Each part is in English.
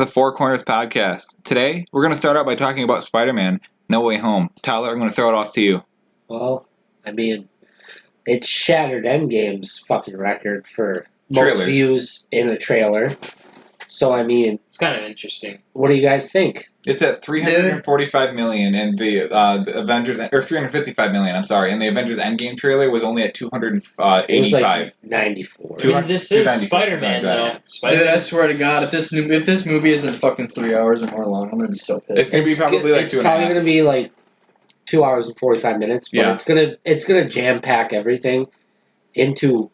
the Four Corners Podcast. Today, we're going to start out by talking about Spider-Man No Way Home. Tyler, I'm going to throw it off to you. Well, I mean, it shattered Endgame's fucking record for most Trailers. views in a trailer. So, I mean, It's kind of interesting. what do you guys think? It's at 345 million, and the Avengers, or 355 million, I'm sorry, and the Avengers Endgame trailer was only at 285. It was like 94. I mean, this is 294, Spider-Man, something like though. Spider-Man. Dude, I swear to God, if this movie isn't fucking 3 hours or more long, I'm gonna be so pissed. It's going to be probably like it's 2.5. probably going to be like 2 hours and 45 minutes, but Yeah. it's gonna jam pack everything into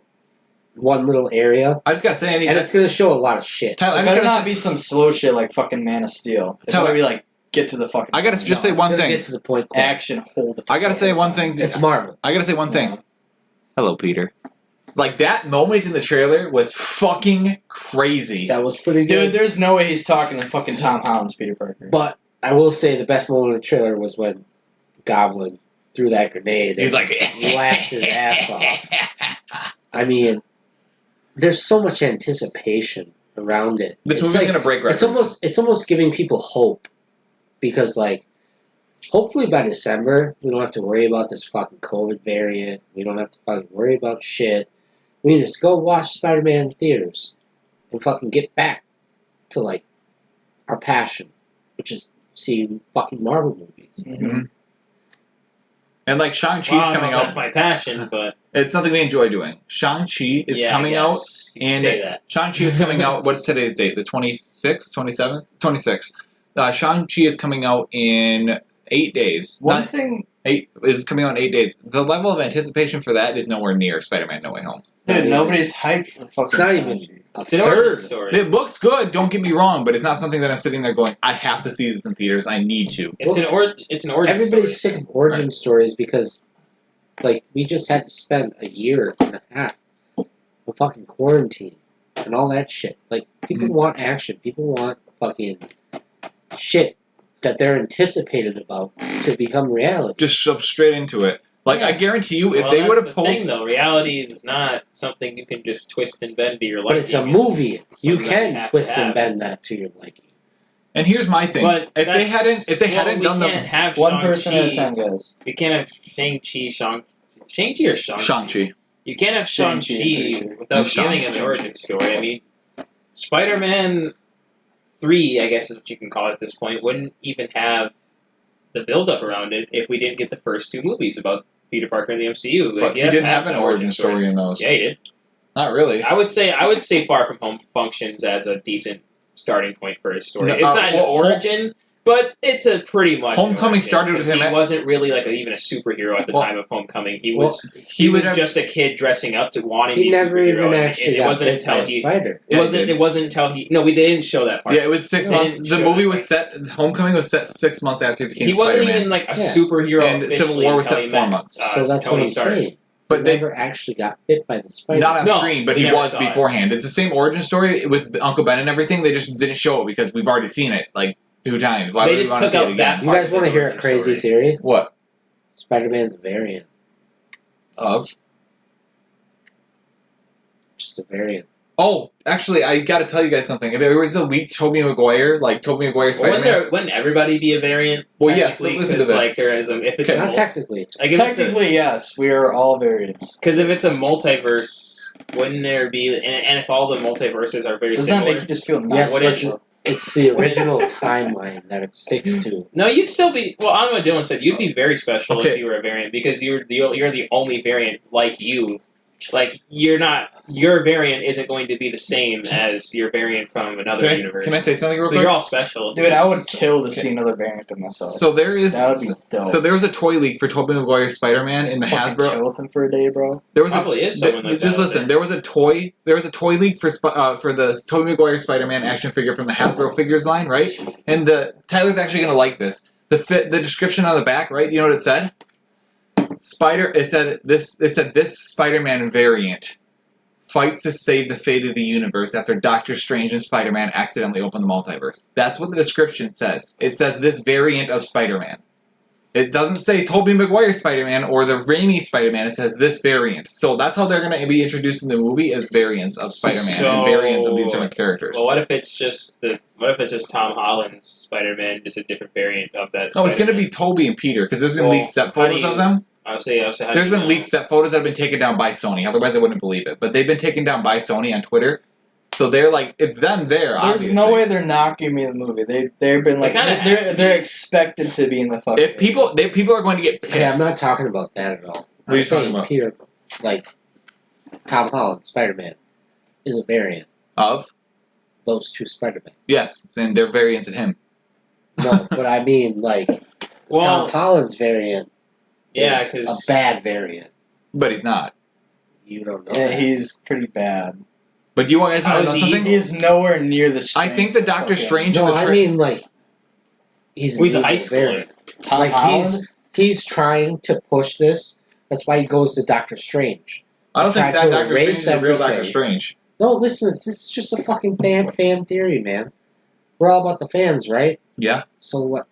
one little area, I just got to say, and it's going to show a lot of shit. Tyler, It I better just not gotta say, be some slow shit like fucking Man of Steel. It's Tell gotta her- be like, get to the fucking I gotta point. just say It's one gonna thing. Get to the point. Quick. Action, hold the I got to say one thing. It's Marvel. I got to say one thing. Hello, Peter. Like, that moment in the trailer was fucking crazy. That was pretty good. Dude, there's no way he's talking to fucking Tom Holland's Peter Parker. But I will say the best moment of the trailer was when Goblin threw that grenade. He's and like... laughed his ass off. I mean, there's so much anticipation around it. This It's movie's like- going to break records. It's almost giving people hope, because like, hopefully by December we don't have to worry about this fucking COVID variant. We don't have to fucking worry about shit. We can just go watch Spider-Man in theaters and fucking get back to like our passion, which is seeing fucking Marvel movies. Mm-hmm. And like Shang-Chi's Well, I don't know coming if out. That's my passion, but It's something we enjoy doing. Shang-Chi is yeah, coming I out. guess you can And say that. Shang-Chi is coming out. What's today's date? The 26th? 27th? 26th. Shang-Chi is coming out in 8 days. One Not- thing, is coming out in 8 days. The level of anticipation for that is nowhere near Spider-Man No Way Home. dude, nobody's hyped for fucking It's not even Shang-Chi. a It's an origin third. story. It looks good, don't get me wrong, but it's not something that I'm sitting there going, I have to see this in theaters. I need to. It's an origin Everybody's story. sick of origin stories because, like, we just had to spend a year and a half of fucking quarantine and all that shit. Like, people want action. People want fucking shit that they're anticipated about to become reality. Just shove straight into it. Like, I Yeah. guarantee you, if Well, they that's would have the pulled... thing, though. Reality is not something you can just twist and bend to your But liking. it's a movie. You something that can have to twist and have. bend that to your liking. And here's my thing. But if they hadn't done we the... can't have One person at a Shang-Chi. time, guys. We can't have Shang-Chi or Shang-Chi? Shang-Chi. You can't have Shang-Chi, I'm pretty Shang-Chi sure. without Shang- giving him an origin story. I mean, Spider-Man 3, I guess is what you can call it at this point, wouldn't even have the build-up around it if we didn't get the first two movies about Peter Parker in the MCU. But he you didn't to have an origin story in those. Yeah, he did. Not really. I would say Far From Home functions as a decent starting point for his story. No, It's not an origin, but it's a pretty much. Homecoming origin, started with 'cause him He at- wasn't really like even a superhero at the Well- time of Homecoming. He Well, was. he He would was have... just a kid dressing up to wanting to He be a never superhero, even and actually it got wasn't bit by until a he. spider. Yeah, he did. It wasn't until he. No, we didn't show that part. Yeah, it was 6 They months. didn't The show movie that. was set... Homecoming was set 6 months after he became He wasn't Spider-Man. even like a Yeah. superhero. And Civil officially War was until set he 4 met, months. So that's Tony what I'm Stark. saying. But He they... never actually got bit by the spider. Not on No, screen, but we he never was saw it. beforehand. It's the same origin story with Uncle Ben and everything. They just didn't show it because we've already seen it like 2 times. Why They would we just want to took see out it that again? You guys want to hear a Origin crazy story. theory? What? Spider-Man's a variant. Of? Just a variant. Oh, actually, I got to tell you guys something. There was a leaked Tobey Maguire Spider-Man. Wouldn't everybody be a variant? Well, yes, but technically? listen to 'Cause, this. Like there is if it's Okay. a Not technically. like if it's a, Technically, yes, we are all variants. because if it's a multiverse, wouldn't there be? And if all the multiverses are very Doesn't that similar, make you just feel Yes, what but is- it's the original timeline that it sticks to. no, you'd still be. Well, I'm what Dylan said. You'd be very special Okay. if you were a variant because you're the only variant like you. Like you're not. Your variant isn't going to be the same as your variant from another universe. Can I say something real so quick? you're all special. Dude, I would kill to see another variant of myself. So there is... That would be dope. So there was a toy leak for Tobey Maguire's Spider-Man in the Fucking Hasbro... chill with him for a day, bro. There was Probably is someone like just that out listen. There was a toy leak for the Tobey Maguire Spider-Man action figure from the Hasbro figures line, right? And Tyler's actually gonna like this. The description on the back, right? You know what it said? It said this Spider-Man variant fights to save the fate of the universe after Doctor Strange and Spider-Man accidentally open the multiverse. That's what the description says. It says this variant of Spider-Man. It doesn't say Tobey Maguire Spider-Man or the Raimi Spider-Man. It says this variant. So that's how they're going to be introducing the movie as variants of Spider-Man and variants of these different characters. Well, what if it's just Tom Holland's Spider-Man, just a different variant of that? No, it's going to be Tobey and Peter because there's been leaked set photos of them. I'll say. There's been leaked set photos that have been taken down by Sony. Otherwise, I wouldn't believe it. But they've been taken down by Sony on Twitter. So they're like, it's them there. There's Obviously. no way they're not giving me the movie. They've been like they're expected to be in the fucking. If people are going to get pissed. Yeah, I'm not talking about that at all. What are you talking about? Peter, like Tom Holland Spider-Man, is a variant Of? those two Spider-Men. Yes, and they're variants of him. No, but I mean like Tom Holland's variant. Yeah, is because a bad variant. But he's not. You don't know. Yeah, that. he's pretty bad. But do you guys want to know something? He's nowhere near the. I think the Doctor Strange No, in the I mean like he's an an high schooler. variant. Tom Like Holland? he's trying to push this. That's why he goes to Doctor Strange. I don't think Try that to Doctor Strange erase is a real Doctor everything. Strange. No, listen, this is just a fucking fan theory, man. We're all about the fans, right? Yeah. So let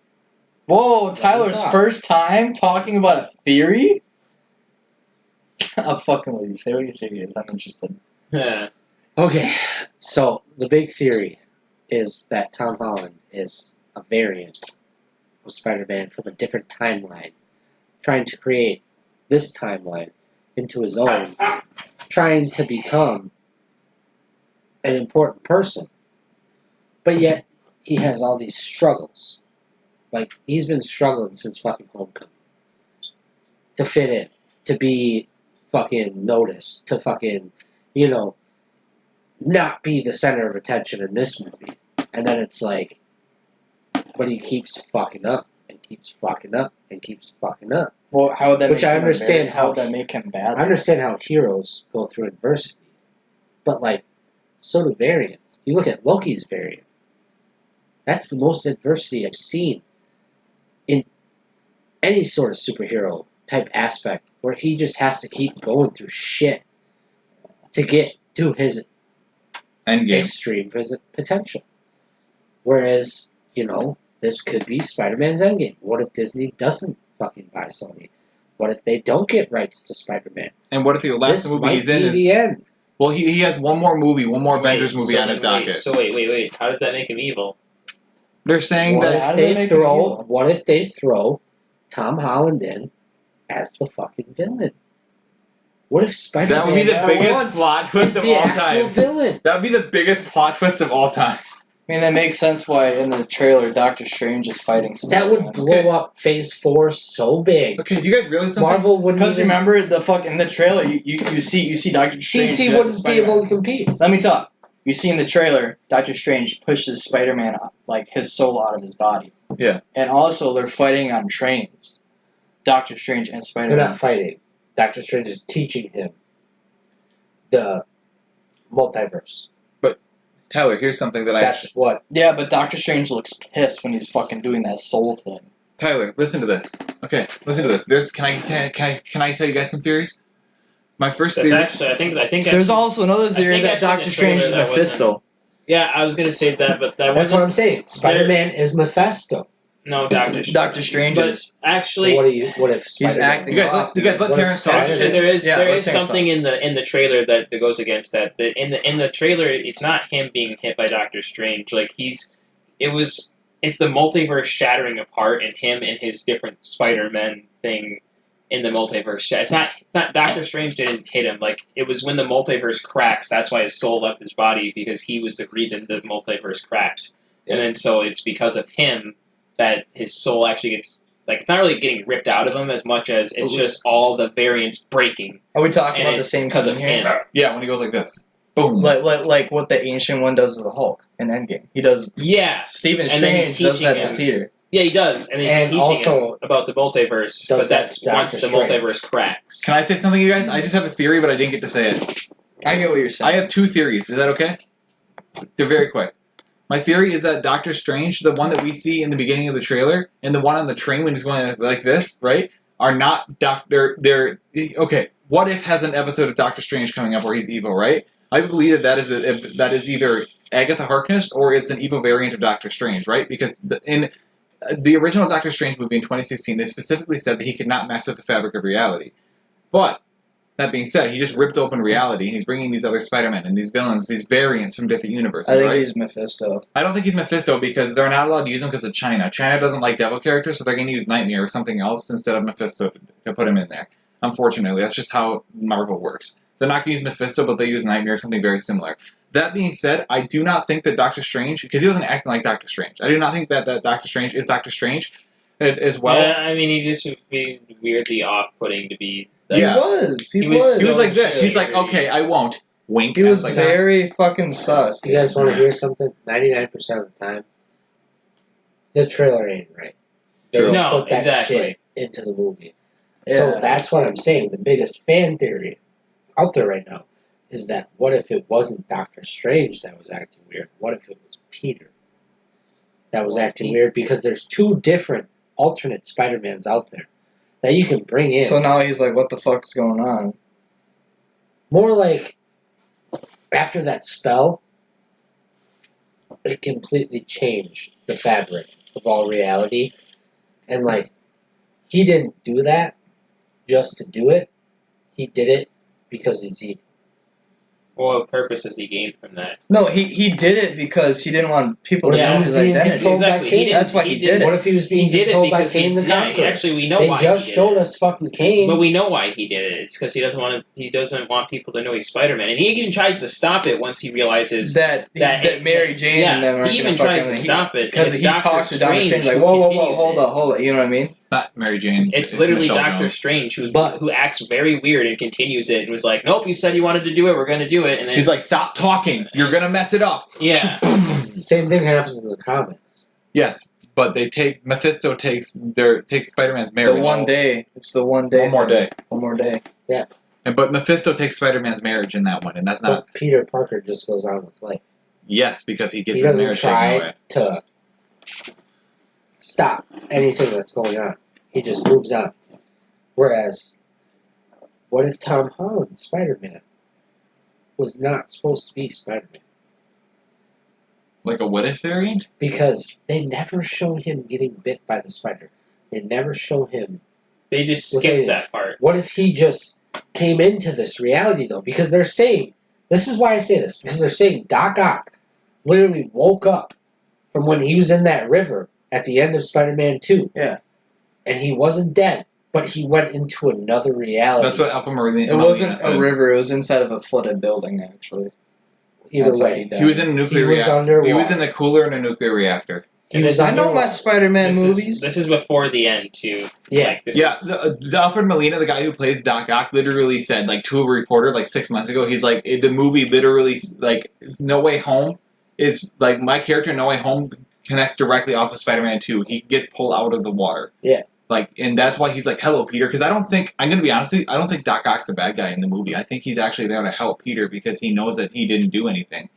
Whoa, Tyler's talk. first time talking about a theory? I'll fucking let you say what your theory is. I'm interested. Yeah. Okay, so the big theory is that Tom Holland is a variant of Spider-Man from a different timeline, trying to create this timeline into his own, trying to become an important person. But yet, he has all these struggles. Like, he's been struggling since fucking Homecoming. To fit in, to be fucking noticed, to fucking, not be the center of attention in this movie. And then it's like, but he keeps fucking up, and keeps fucking up, and keeps fucking up. Well, how would that Which make I him understand variant? how- would that make him bad? I understand how heroes go through adversity. But, like, so do variants. You look at Loki's variant. That's the most adversity I've seen in any sort of superhero type aspect, where he just has to keep going through shit to get to his Endgame. extreme potential. Whereas, this could be Spider-Man's Endgame. What if Disney doesn't fucking buy Sony? What if they don't get rights to Spider-Man? And what if the last This movie might he's in be is... the end. Well, he has one more movie, one more Avengers movie on his docket. So wait. How does that make him evil? They're saying What that... how if does that they make him throw? evil? What if they throw Tom Holland in as the fucking villain? What if Spider-Man That would be the for biggest once plot is twist of the all actual time. villain? That would be the biggest plot twist of all time. I mean, that makes sense why in the trailer Doctor Strange is fighting That would Spider-Man. blow up Phase 4 so big. Okay, do you guys realize something? Marvel wouldn't Because even... remember in the trailer you see Doctor Strange. DC go wouldn't to be able Spider-Man. to compete. Let me talk. You see in the trailer, Doctor Strange pushes Spider-Man like his soul out of his body. Yeah. And also they're fighting on trains. Doctor Strange and They're Spider-Man. not fighting. Doctor Strange is teaching him the multiverse. Tyler, here's something that That's what... Yeah, but Doctor Strange looks pissed when he's fucking doing that soul thing. Tyler, listen to this. Okay, listen to this. Can I tell you guys some theories? My first That's theory... actually, I think. There's also another theory think that actually in Doctor the trailer Strange is that Mephisto. Yeah, I was gonna say that, but that That's what wasn't. I'm saying. Spider-Man is Mephisto. No, Doctor Strange. Doctor Strange But is. actually, What if Spider-Man... acting You guys let What if Terrence talk. Spider-Man- actually, there is Yeah, there let is Terrence something in the trailer that goes against that. That in the trailer, it's not him being hit by Doctor Strange. Like it's the multiverse shattering apart, and him and his different Spider-Men thing in the multiverse. It's not Doctor Strange didn't hit him. Like, it was when the multiverse cracks. That's why his soul left his body, because he was the reason the multiverse cracked. Yeah. And then so it's because of him that his soul actually gets, like, it's not really getting ripped out of him as much as it's just all the variants breaking. Are we talking And about the it's same 'cause scene of here? him. Yeah, when he goes like this. Boom. Like what the Ancient One does to the Hulk in Endgame. He does. Yeah. Stephen And then he's Strange does that teaching to him. Peter. Yeah, he does. And he's And teaching also him about the multiverse. does But that that's Doctor once the Strange. multiverse cracks. Can I say something, you guys? I just have a theory, but I didn't get to say it. I get what you're I saying. have two theories. Is that okay? They're very quick. My theory is that Doctor Strange, the one that we see in the beginning of the trailer, and the one on the train when he's going like this, right, are not They're okay. What If has an episode of Doctor Strange coming up where he's evil, right? I believe that is either Agatha Harkness or it's an evil variant of Doctor Strange, right? Because in the original Doctor Strange movie in 2016, they specifically said that he could not mess with the fabric of reality. But that being said, he just ripped open reality, and he's bringing these other Spider-Men and these villains, these variants from different universes. I think right? he's Mephisto. I don't think he's Mephisto because they're not allowed to use him because of China. China doesn't like devil characters, so they're going to use Nightmare or something else instead of Mephisto to put him in there. Unfortunately, that's just how Marvel works. They're not going to use Mephisto, but they use Nightmare or something very similar. That being said, I do not think that Doctor Strange, because he wasn't acting like Doctor Strange, I do not think that Doctor Strange is Doctor Strange as well. Yeah, I mean, he just would be weirdly off-putting to be. Yeah. He was. He He was was. He was so like this. He's like, angry. okay, I won't. Wink. He was like very fucking sus. You guys want to hear something? 99% of the time, the trailer ain't right. They True. No, put that exactly. shit into the movie. Yeah. So that's what I'm saying. The biggest fan theory out there right now is that what if it wasn't Doctor Strange that was acting weird? What if it was Peter that was acting weird? Because there's two different alternate Spider-Mans out there that you can bring in. So now he's like, what the fuck's going on? More like after that spell, it completely changed the fabric of all reality. And like, he didn't do that just to do it. He did it because he's evil. What purpose does he gain from that? No, he did it because he didn't want people to Yeah, know he his was being identity. controlled by Exactly. He Kane. didn't- That's why he did it. What if he was He being did it controlled by because Kane the yeah, Conqueror? actually, we know They why just he did showed it. us fucking Kane. But we know why he did it. It's because he doesn't want to. He doesn't want people to know he's Spider-Man, and he even tries to stop it once he realizes that Mary Jane and them are he even gonna tries fucking to stop it because he talks to Doctor Strange like, whoa, hold up, you know what I mean? Not Mary Jane. It's literally Michelle Doctor Jones. Strange who But- acts very weird and continues it and was like, "Nope, you said you wanted to do it. We're going to do it." And then He's like, stop talking. You're going to mess it up. yeah, Same thing happens in the comics. Yes, but Mephisto takes Spider-Man's The marriage. one day. It's the one day. One more day. One more day. But Mephisto takes Spider-Man's marriage in that one, and that's not... But Peter Parker just goes on with life. Yes, because he gets He his doesn't marriage taken try away. to stop anything that's going on. He just moves on. Whereas, what if Tom Holland's Spider-Man was not supposed to be Spider-Man? Like a what-if variant? Because they never show him getting bit by the spider. They never show him. they just Okay. skipped that part. What if he just came into this reality, though? Because they're saying, this is why I say this, because they're saying Doc Ock literally woke up from when he was in that river at the end of Spider-Man 2. Yeah. And he wasn't dead, but he went into another reality. That's what Alpha Marine. It wasn't a river. It was inside of a flooded building, actually. Either That's how way. he died. He was in a nuclear He was reactor. underwater. He was in the cooler in a nuclear reactor. He was I know my underwater. Spider-Man This movies. This is before the end too. Yeah. Like, this Yeah, is- the Alfred Molina, the guy who plays Doc Ock, literally said, like, to a reporter, like, 6 months ago, he's like, the movie literally, like, No Way Home is, like, my character in No Way Home connects directly off of Spider-Man 2. He gets pulled out of the water. Yeah. Like, and that's why he's like, hello, Peter, because I don't think, I'm going to be honest with you, I don't think Doc Ock's a bad guy in the movie. I think he's actually there to help Peter because he knows that he didn't do anything.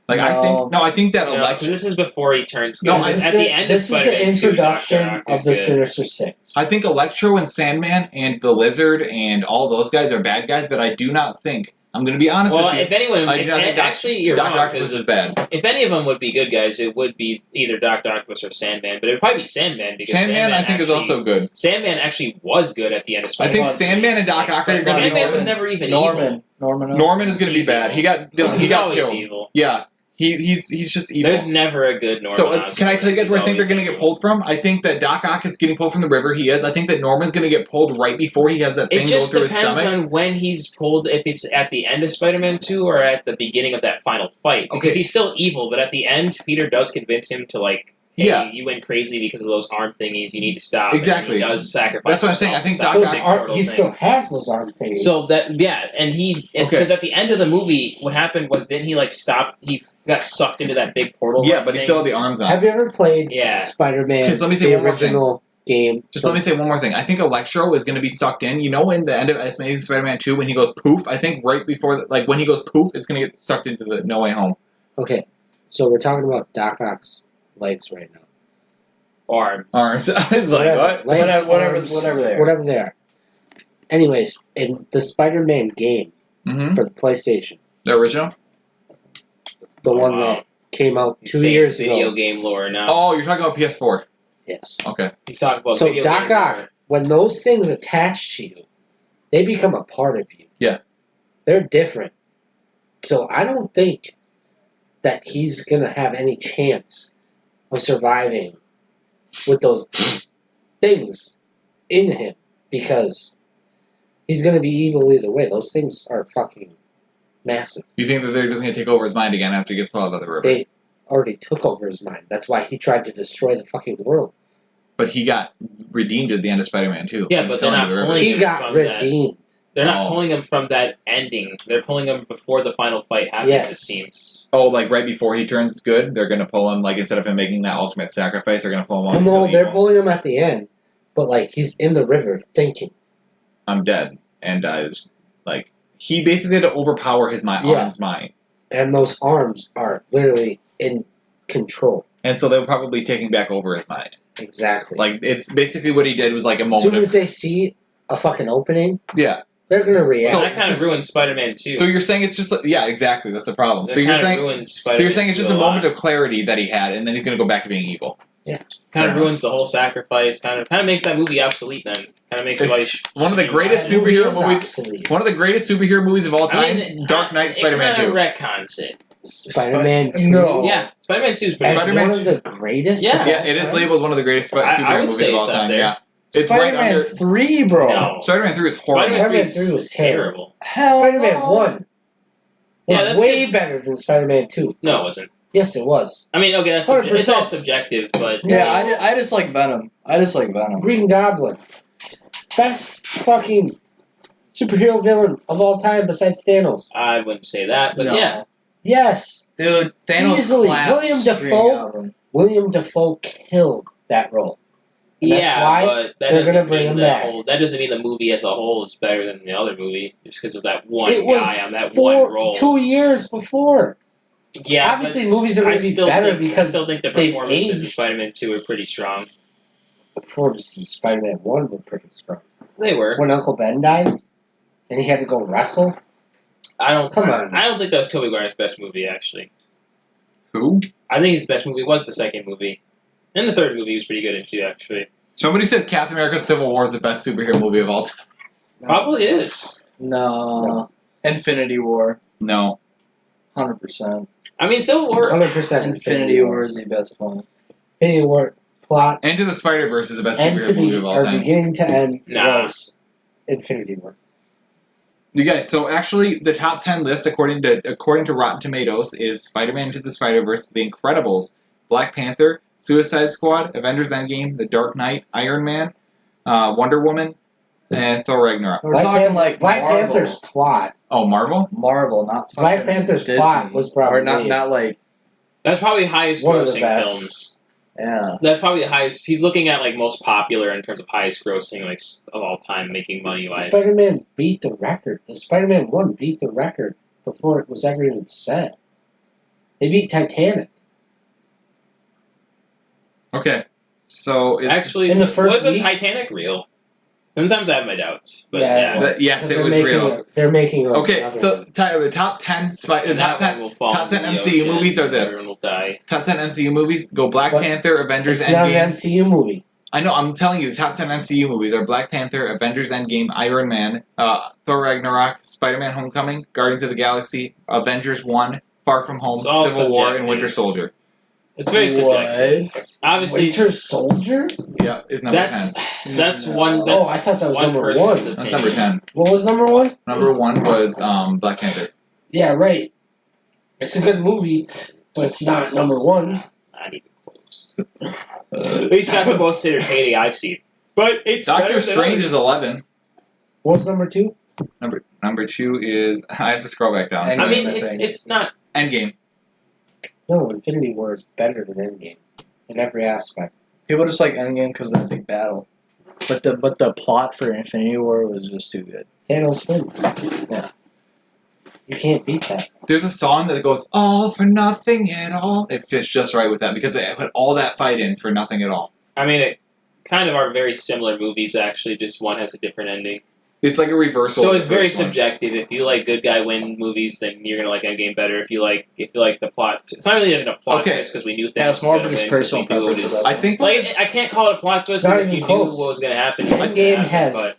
Like, I think that No, 'cause election... this is before he turns. No, this I- is at the end of this is the Spider-Man 2, introduction Dr. Ock of is the good. Sinister Six. I think Electro and Sandman and the Lizard and all those guys are bad guys, but I do not think, I'm going to be honest Well, with you, if anyone, I do not think actually, you're Dr. wrong. Octopus 'Cause is bad. if any of them would be good guys, it would be either Dr. Octopus or Sandman, but it would probably be Sandman because Sandman, I think, is actually- also good. Sandman actually was good at the end of I Spider-Man. think Sandman and Doc Ock are going to be Sandman was good. never even evil. Norman Norman is going to be He's bad. evil. He He's got always killed. evil. Yeah, he's just evil. There's never a good Norman. So can I Osborn. tell you guys where I He's think they're always going to get evil. pulled from? I think that Doc Ock is getting pulled from the river. He is. I think that Norman's going to get pulled right before he has that thing It go just through his depends stomach. on when he's pulled, if it's at the end of Spider-Man 2 or at the beginning of that final fight. Because Okay. he's still evil, but at the end, Peter does convince him to, like, hey, Yeah. you went crazy because of those arm thingies, you need to stop. Exactly. And he does sacrifice That's what I'm saying. I himself think to Doc stop Ock's- the immortal He thing. still has those arm things. So that, yeah, and Okay. because at the end of the movie, what happened was, didn't he, like, stop, he got sucked into that big portal Yeah, but he thing? still had the arms on. have you ever played Yeah. Spider-Man, Just let me say the one more thing. original game? Just let me say one more thing. I think Electro is going to be sucked in. You know, in the end of Amazing Spider-Man 2, when he goes poof, I think right before, like, when he goes poof, it's going to get sucked into the No Way Home. Okay, so we're talking about Doc Ock's legs right now. Arms. Arms. I was like, what? Legs, Whatever arms, they are. Whatever they are. Anyways, in the Spider-Man game Mm-hmm. for the PlayStation, The original? the Oh, one wow. that came out 2 Same years video ago, game lore now. Oh, you're talking about PS4. Yes. Okay. He's talking about So video Doc games. Ock, when those things attach to you, they become a part of you. Yeah. They're different. So I don't think that he's gonna have any chance of surviving with those things in him because he's gonna be evil either way. Those things are fucking massive. You think that they're just going to take over his mind again after he gets pulled out of the river? They already took over his mind. That's why he tried to destroy the fucking world. But he got redeemed at the end of Spider-Man 2. Yeah, and but fell they're into not the river. pulling He him got from that. redeemed. They're not Oh. pulling him from that ending. They're pulling him before the final fight happens, Yes. it seems. Oh, like right before he turns good, they're going to pull him, like instead of him making that ultimate sacrifice, they're going to pull him while he's No, still they're evil. pulling him at the end, but like he's in the river thinking. I'm dead. And dies. Like, he basically had to overpower his Yeah. arm's mind. And those arms are literally in control. And so they were probably taking back over his mind. Exactly. Like, it's basically what he did was like a as moment soon of... as they see a fucking opening, Yeah. they're gonna react. So that kind of ruins Spider-Man 2. So you're saying it's just like... Yeah, exactly. That's the problem. That So you're kind of saying... ruins So you're Spider-Man saying it's 2 just a moment lot. of clarity that he had, and then he's going to go back to being evil. Kind of ruins the whole sacrifice. Kind of makes that movie obsolete. Then kind of makes it like One of the greatest That movie superhero is movies... obsolete. One of the greatest superhero movies of all time, Dark Knight, It Spider-Man kind 2. of retcons it. Spider-Man 2. No. Yeah, Spider-Man 2 is pretty. As Spider-Man one of the greatest. Yeah. of all Yeah, it is time? labeled one of the greatest I superhero would movies say of all it's up time, there. yeah. It's right Spider-Man under... 3, bro. No. Spider-Man 3 is horrible. Spider-Man 3 Spider-Man 3 was terrible. Hell Spider-Man no. 1 was Yeah, that's way better than Spider-Man 2. No, it wasn't. Yes, it was. I mean, okay, it's 100%. all subjective, but Yeah, I just like Venom. I just like Venom. Green Goblin. Best fucking superhero villain of all time besides Thanos. I wouldn't say that. But No. yeah, Yes. Dude, Thanos Easily. claps William Green Dafoe? Goblin. William Dafoe killed that role. And that's yeah, why but that they're doesn't gonna bring mean him the back. whole. That doesn't mean the movie as a whole is better than the other movie, just because of that one It was guy on that one role. 2 years before. Yeah, Obviously, movies are but I going to be still better think, because I still think the they've performances in aged. Spider-Man 2 are pretty strong. the performances in Spider-Man 1 were pretty strong. They were. When Uncle Ben died, and he had to go wrestle. I don't Come on. I don't think that was Tobey Maguire's best movie. Actually, Who? I think his best movie was the second movie, and the third movie was pretty good in too. Actually, Somebody said Captain America Civil War is the best superhero movie of all time. probably is. No. Infinity War. No. 100%. I mean, Civil War. 100% Infinity War is the best one. Infinity War plot, Into the Spider-Verse is the best end superhero to movie of all or time. beginning to end, Nah. was Infinity War. You guys, so actually the top 10 list according to Rotten Tomatoes is Spider-Man Into the Spider-Verse, The Incredibles, Black Panther, Suicide Squad, Avengers Endgame, The Dark Knight, Iron Man, Wonder Woman, and Thor Ragnarok. We're talking like Black Marvel. Panther's plot. Oh, Marvel? Marvel, not fucking Black Panther's Disney. plot was probably Or not like, That's probably highest One of the grossing best. films. yeah. That's probably the highest. He's looking at like most popular in terms of highest grossing like of all time, making money wise. Spider-Man beat the record. The Spider-Man 1 beat the record before it was ever even set. They beat Titanic. Okay. So it's... Actually, In the first wasn't week- Titanic real? Sometimes I have my doubts, but Yeah, yeah. it was. Yes, 'Cause it they're was making real. they're making Okay, another so one. Tyler, the top 10 And top that 10 one will fall top 10 into the MCU ocean, movies are and this. Everyone will die. top 10 MCU movies go Black But Panther, Avengers It's not an Endgame. MCU movie. I know, I'm telling you, the top 10 MCU movies are Black Panther, Avengers Endgame, Iron Man, Thor Ragnarok, Spider-Man Homecoming, Guardians of the Galaxy, Avengers 1, Far From Home, It's all Civil War, and subjective. Winter Soldier. It's very subjective. What? Obviously, Winter Soldier? Yeah, is number that's 10. that's No. one. That's Oh, I thought that was one number person's one. opinion. That's number 10. What was number 1? Number 1 was Black Panther. Yeah, right. It's a good movie, but it's not number 1. Not even close. At least not the most entertaining I've seen. But it's Doctor better than Strange others. is 11. What's number 2? Number 2 is... I have to scroll back down. I mean, I it's think. it's not. Endgame. No, Infinity War is better than Endgame in every aspect. People just like Endgame because of the big battle. But the plot for Infinity War was just too good. Thanos wins. Yeah. You can't beat that. There's a song that goes, all for nothing at all. It fits just right with that because they put all that fight in for nothing at all. I mean, it kind of are very similar movies. Actually, just one has a different ending. It's like a reversal. So of it's the very first one. subjective. If you like good guy win movies, then you're gonna like Endgame better. If you like the plot, it's not really even a plot Okay. twist because we knew Yeah, Thanos it's more was of gonna just win 'cause personal we knew preference. it was- About I think Like I can't call it a plot twist It's not because if you even knew close. what was gonna happen. it was gonna Endgame happen, has but,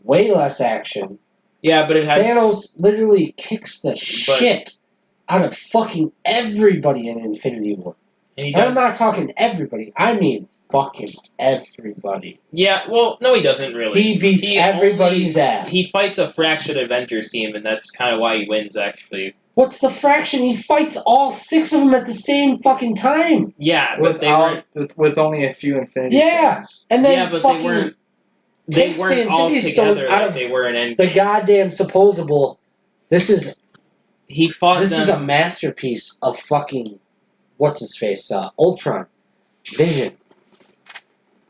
way less action. yeah, but it has Thanos literally kicks the shit out of fucking everybody in Infinity War. and he And I'm does. not talking everybody. I mean fucking everybody. Yeah, well, no, he doesn't really. He beats He everybody's ass. He fights a fractured Avengers team, and that's kind of why he wins. Actually, What's the fraction? He fights all 6 of them at the same fucking time. yeah, but they weren't. with only a few Infinity Yeah. Stones. And then Yeah, but fucking they weren't. They takes the weren't all Infinity Stone together out like of they were in Endgame. the goddamn supposable. This is He fought This them. is a masterpiece of fucking what's his face? Ultron, Vision.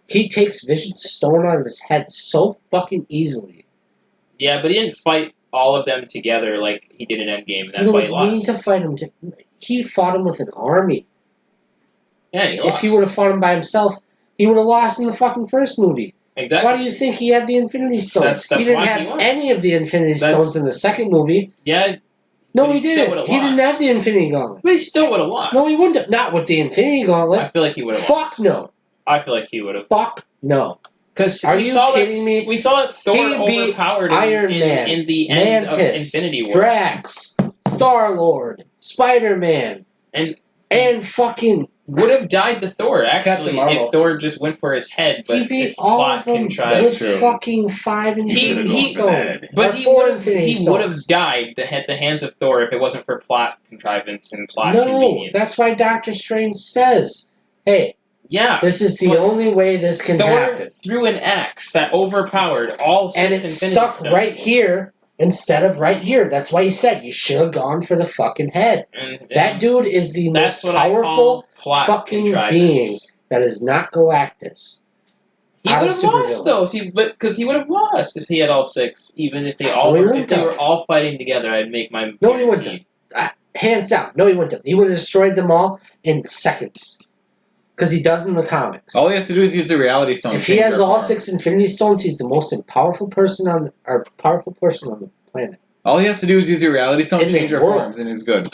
He takes Vision's stone out of his head so fucking easily. Yeah, but he didn't fight all of them together like he did in Endgame. And that's You why he don't need lost. to fight him. He fought him with an army. Yeah, he lost. If he would have fought him by himself, he would have lost in the fucking first movie. exactly. Why do you think he had the Infinity Stones? That's he didn't why he have won. any of the Infinity That's- Stones in the second movie. Yeah, No, but he he still didn't. would've He didn't lost. have the Infinity Gauntlet. but he still would have lost. No, he wouldn't have. Not with the Infinity I Gauntlet. feel like he would have Fuck lost. no. I feel like he would have. Fuck no. Because Are we you saw kidding me? We saw that Thor He beat overpowered Iron in, Man, in the end of Mantis, Infinity War. Drax, Star-Lord, Spider-Man, and fucking... Would have died to Thor, Captain actually, Marvel. if Thor just went for his head, He but beat it's all plot of them contrived. with fucking 5 Infinity he- Stones. But Or he 4 would have Infinity Stones. died at the hands of Thor if it wasn't for plot contrivance and plot No, convenience. that's why Doctor Strange says, hey, Yeah, this is the But only way this can Thor happen. threw an axe that overpowered all 6 And it Infinity stuck Stones. right here instead of right here. That's why he said you should have gone for the fucking head. And That it's- dude is the that's most what I powerful call plot fucking contrivance. being that is not Galactus. He out would of have lost though, supervillains. because he would have lost if he had all 6. Even if they all No, he were, if wouldn't they have. were all fighting together, I'd make my No, he wouldn't guarantee. Hands down. No, he wouldn't have. He would have destroyed them all in seconds. Because he does in the comics. all he has to do is use the reality stone. If to he change has their all form. 6 Infinity Stones, he's the most powerful person on the planet. All he has to do is use the reality stone, In the change their world. forms, and he's good.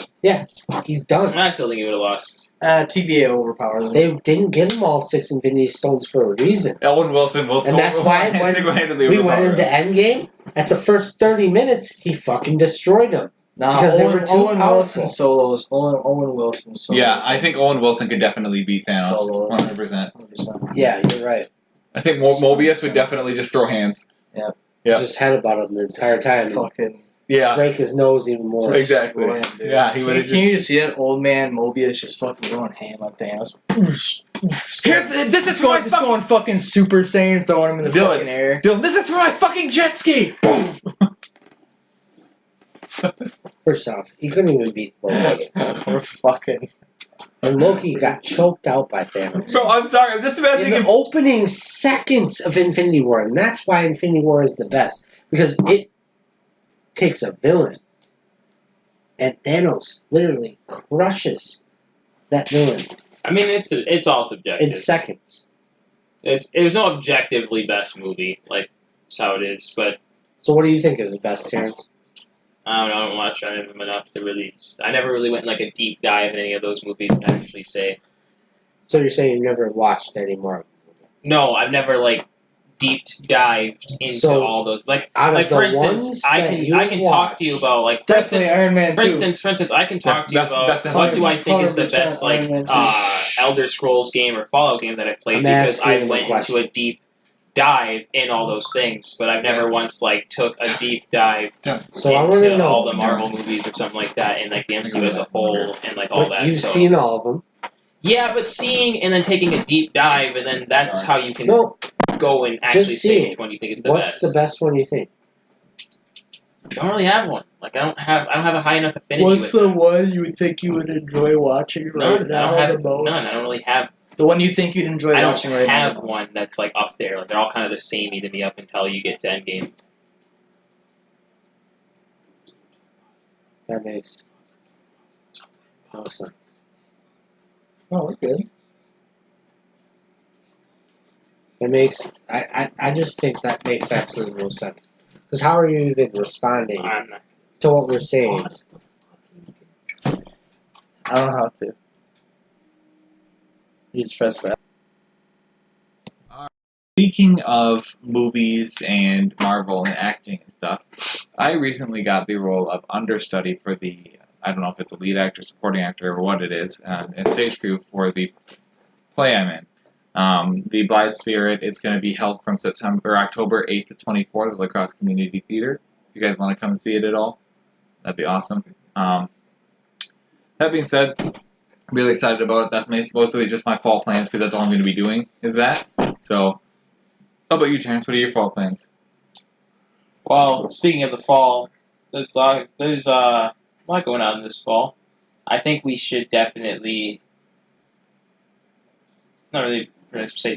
He's done. I still think he would have lost. TVA overpowered them. They didn't give him all 6 Infinity Stones for a reason. Owen Wilson will And that's why when single-handedly we went overpower into him. Endgame, at the first 30 minutes, he fucking destroyed them. Nah, because they Owen, were too Owen powerful. Wilson solos. Owen Wilson solos. Yeah, I think Owen Wilson could definitely beat Thanos. Solo. 100%. 100%. Yeah, you're right. I think Mobius would definitely just throw hands. Yeah. Just had about him the entire time. And Fucking Yeah, break his nose even more. exactly. destroy him, dude. Yeah, he would have Can you just see that old man Mobius just fucking going ham on Thanos? This is for my Just fucking going fucking Super Saiyan, throwing him in the Dylan. fucking air. Dylan, this is for my fucking jet ski! Boom! First off, he couldn't even beat Loki. We're fucking. And Loki got choked out by Thanos. Bro, I'm sorry. I'm just In imagining the if opening seconds of Infinity War, and that's why Infinity War is the best. Because it takes a villain, and Thanos literally crushes that villain I mean, it's all subjective. in seconds. It was no objectively best movie, like that's how it is. But So what do you think is the best, Terrence? I don't know. I don't watch them enough to really. I never really went in like a deep dive in any of those movies to actually say. So you're saying you've never watched any more? No, I've never like deep dived into So, all those. Like Out of like the for ones instance, I that can you I can talk to you watched- about like for Definitely instance. Iron Man 2. For instance, I can talk to you That's about what do I think is the 100% best like Iron Man 2. Elder Scrolls game or Fallout game that I've played I'm because asking I you a went into question. a deep dive in all those things, but I've never Yes. once like took a deep dive So I want to into know. all the Marvel movies or something like that, and like the MCU as a whole, and like all But that. you've so. seen all of them. Yeah, but seeing and then taking a deep dive, and then that's how you can No, go and actually just say seeing. which one you think is the what's best. the best one you think? Don't really have one. Like I don't have a high enough affinity What's with the them. one you would think you would enjoy watching right None. now I don't have the most? none. I don't really have. The one you think you'd enjoy I don't watching right now. have the most. one that's like up there. Like they're all kind of the samey to me up until you get to Endgame. That makes no sense. Oh, we're good. That makes I just think that makes absolutely no sense. Because how are you even responding I'm not. to what we're saying? I don't know how to. You just press that. Speaking of movies and Marvel and acting and stuff, I recently got the role of understudy for the, I don't know if it's a lead actor, supporting actor, or what it is, and stage crew for the play I'm in. The Blithe Spirit is going to be held from October 8th to 24th at La Crosse Community Theater. If you guys want to come and see it at all, that'd be awesome. That being said, I'm really excited about it. That's mostly just my fall plans because that's all I'm going to be doing is that. So, how about you, Terrence? What are your fall plans? Well, speaking of the fall, there's a lot going on this fall. I think we should definitely not really per se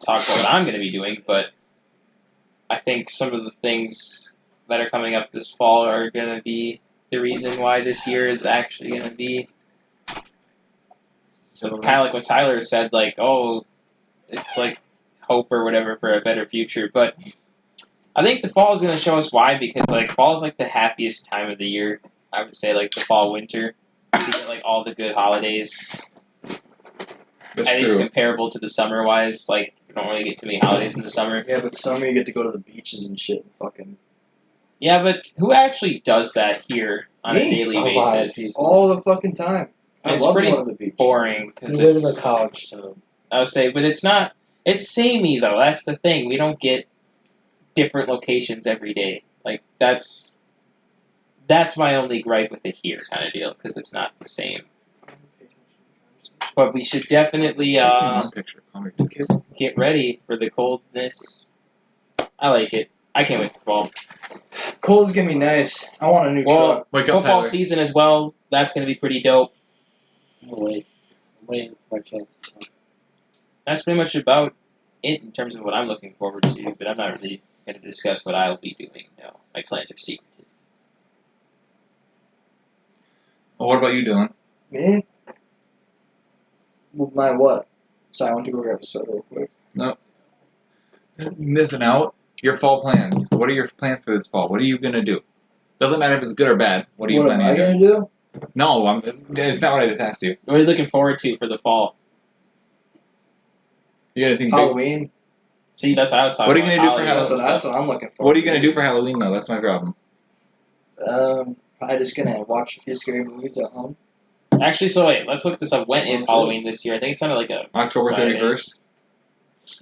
talk about what I'm going to be doing, but I think some of the things that are coming up this fall are going to be the reason why this year is actually going to be kind of like what Tyler said, like, oh, it's like hope or whatever for a better future. But I think the fall is going to show us why, because like fall is like the happiest time of the year. I would say like the fall winter. You get like all the good holidays. That's At least true. comparable to the summer wise, like you don't really get too many holidays in the summer. Yeah, but summer you get to go to the beaches and shit. Fucking Yeah, but who actually does that here on a Me. daily A lot of basis? people. all the fucking time. I It's love pretty going to the beach. boring You because live in a college town. I would say, but it's not. It's samey though. That's the thing. We don't get different locations every day. Like that's my only gripe with it here, kind of deal, because it's not the same. But we should definitely One picture. get ready for the coldness. I like it. I can't wait for fall. Cold's gonna be nice. I want a new Well, truck. Wake up, football Tyler. season as well. That's going to be pretty dope. I'm waiting for a chance to come. That's pretty much about it in terms of what I'm looking forward to. But I'm not really going to discuss what I'll be doing. No, my plans are secretive. Well, what about you, Dylan? Me? My what? So I went to go grab a soda real quick. You're missing out. Your fall plans. What are your plans for this fall? What are you gonna do? Doesn't matter if it's good or bad. What are you What am planning I to do? gonna do? No, it's not what I just asked you. What are you looking forward to for the fall? You got anything big? Halloween. See, that's what I was talking What are you about. gonna do for Halloween. Halloween? That's what I'm looking for. What are you gonna do for Halloween though? That's my problem. Probably just gonna watch a few scary movies at home. Actually, so wait, let's look this up. When is Halloween this year? I think it's on like a. October Friday. 31st.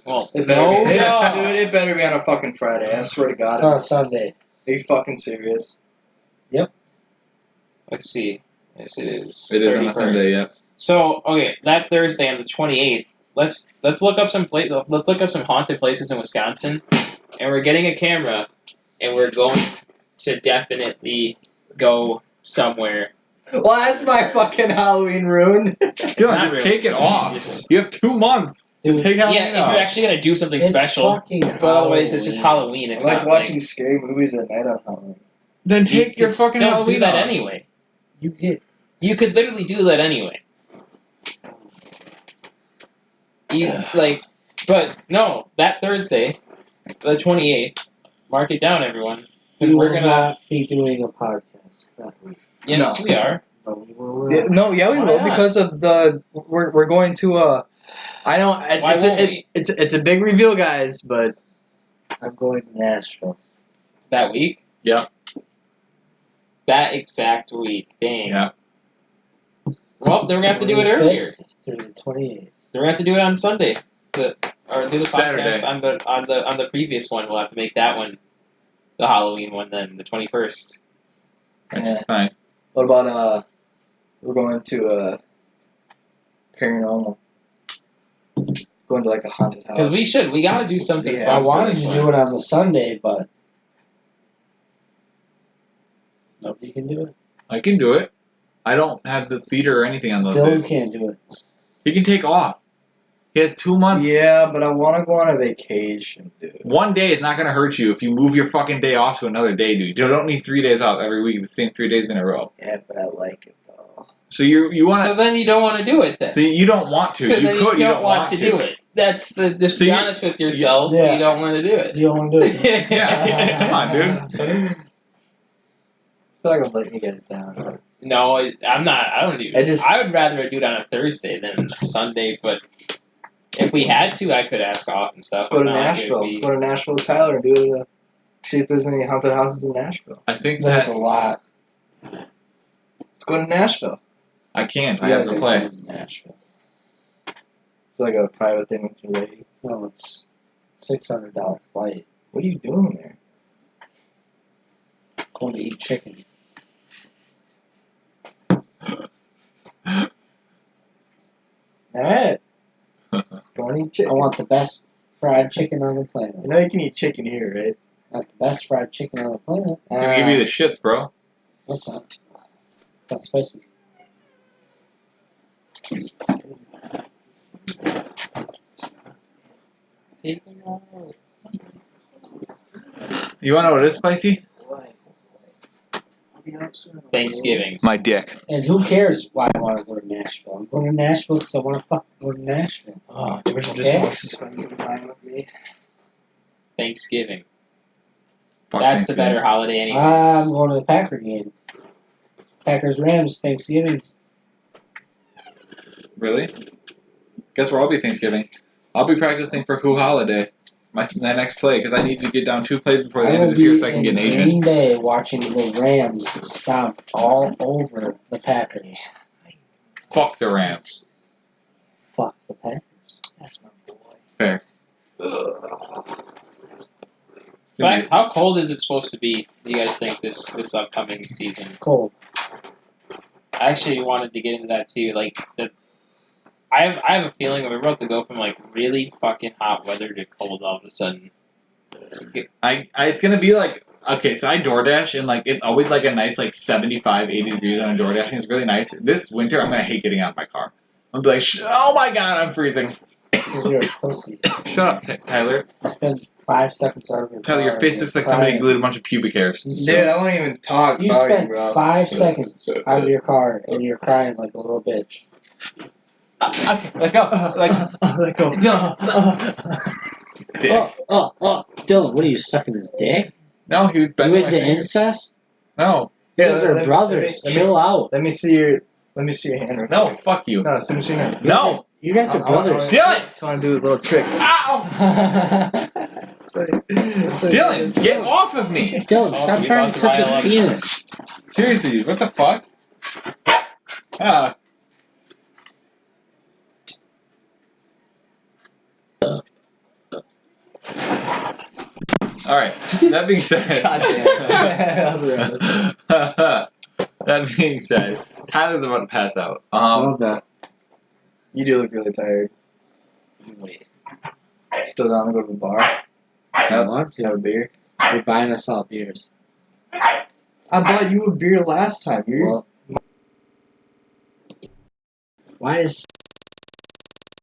Well, It better be, no. dude, it better be on a fucking Friday. I swear to God. It's on a Sunday. Are you fucking serious? Let's see. Yes, it is. It is on a 31st. Sunday. Yeah. So okay, that Thursday on the 28th. Let's look up some Let's look up some haunted places in Wisconsin, and we're getting a camera, and we're going to definitely go somewhere. Well, that's my fucking Halloween ruined. Dylan, not just real. take it off. Just- You have 2 months. Just Dude, take Halloween Yeah, if off. you're actually gonna do something It's special, fucking but otherwise it's just Halloween. Halloween. It's I like not watching scary movies at night on Halloween. Then take you your could fucking still Halloween do that off. anyway. You get You could literally do that anyway. But no, that Thursday, the 28th. Mark it down, everyone. 'Cause we we're will gonna. not be doing a podcast that week. Yes, No. we are. No, we will Yeah, not. no, yeah, we Why will not? because of the we're going to I don't. Why It's won't a, we? it's a big reveal, guys. But I'm going to Nashville. That week? Yeah. That exact week. Dang. Yeah. Well, then we're gonna have to do it 25th earlier. through the 28th. Then we're gonna have to do it on Sunday. Or do the Saturday. podcast on the previous one. We'll have to make that one the Halloween one then, the 21st. That's Yeah. just fine. what about we're going to paranormal, going to like a haunted house. Because we gotta do something Yeah, fun I for wanted this to one. do it on the Sunday, but nobody can do it. I can do it. I don't have the theater or anything on those Dylan days. can't do it. He can take off. He has 2 months. Yeah, but I want to go on a vacation, dude. 1 day is not going to hurt you if you move your fucking day off to another day, dude. You don't need 3 days off every week, the same 3 days in a row. Yeah, but I like it though. So you want So then you don't want to do it then. So you don't want to. So you then could. you You don't want to do it. That's the. Just So be you- honest with yourself. Yeah. You don't want to do it. You don't want to do it. Yeah. Come on, dude. I feel like I'm letting you guys down. No, I'm not. I don't do. I I would rather do it on a Thursday than a Sunday. But if we had to, I could ask off and stuff. Let's go to It's not like it Nashville. would Let's be- go to Nashville with Tyler and do it. See if there's any haunted houses in Nashville. I think There's that a lot. Let's go to Nashville. I can't. I You have guys to are play. going to Nashville. It's like a private thing with your lady. No, it's $600 flight. What are you doing there? Going to eat chicken. Alright. Go and eat I chicken. want the best fried chicken on the planet. You know you can eat chicken here, right? Not the best fried chicken on the planet. It's gonna give you the shits, bro. What's that? That's spicy. You wanna know what is spicy? Thanksgiving. My dick. And who cares why I want to go to Nashville? I'm going to Nashville because I want to fucking go to Nashville. Oh, Georgia just Okay. wants to spend some time with me. Thanksgiving. Fuck That's the Thanksgiving. better holiday, anyways. I'm going to the Packer game. Packers Rams Thanksgiving. Really? Guess where I'll be Thanksgiving. I'll be practicing for Who Holiday. My next play, because I need to get down 2 plays before the I end of will this year be so I can in get an Asian. Green Bay watching the Rams stomp all over the Packers. Fuck the Rams. Fuck the Packers. That's my boy. Fair. Facts, how cold is it supposed to be, do you guys think, this upcoming season? Cold. I actually wanted to get into that too. Like I have a feeling we're about to go from like really fucking hot weather to cold all of a sudden. It's gonna be like, okay, so I DoorDash and like it's always like a nice like 75, 80 degrees on a DoorDash and it's really nice. This winter I'm gonna hate getting out of my car. I'm gonna be like, oh my god, I'm freezing. Because you're a pussy. Shut up, Tyler. You spend 5 seconds out of your Tyler, your car face and looks you're like somebody crying. glued a bunch of pubic hairs. You Dude, I won't even talk You about spent you, bro. 5 seconds out of your car and you're crying like a little bitch. Okay, let go. Let go. Dick. Dylan, what are you, sucking his dick? No, he was You bending my into fingers. incest? No, You Yeah, guys let are me- brothers. let me- Chill out. Let me see your hand. Real no, quick. fuck you. No, let me see your hand. No. You guys are brothers. Dylan! Just want to do a little trick. Ow! Dylan, get off of me! Dylan, stop we trying thought to touch his the penis. Seriously, what the fuck? Ah. Alright, that being said. God damn. That being said, Tyler's about to pass out. Love that. You do look really tired. Wait, Still down to go to the bar? I want Have a to. beer? You're buying us all beers. I bought you a beer last time. You're Well, why is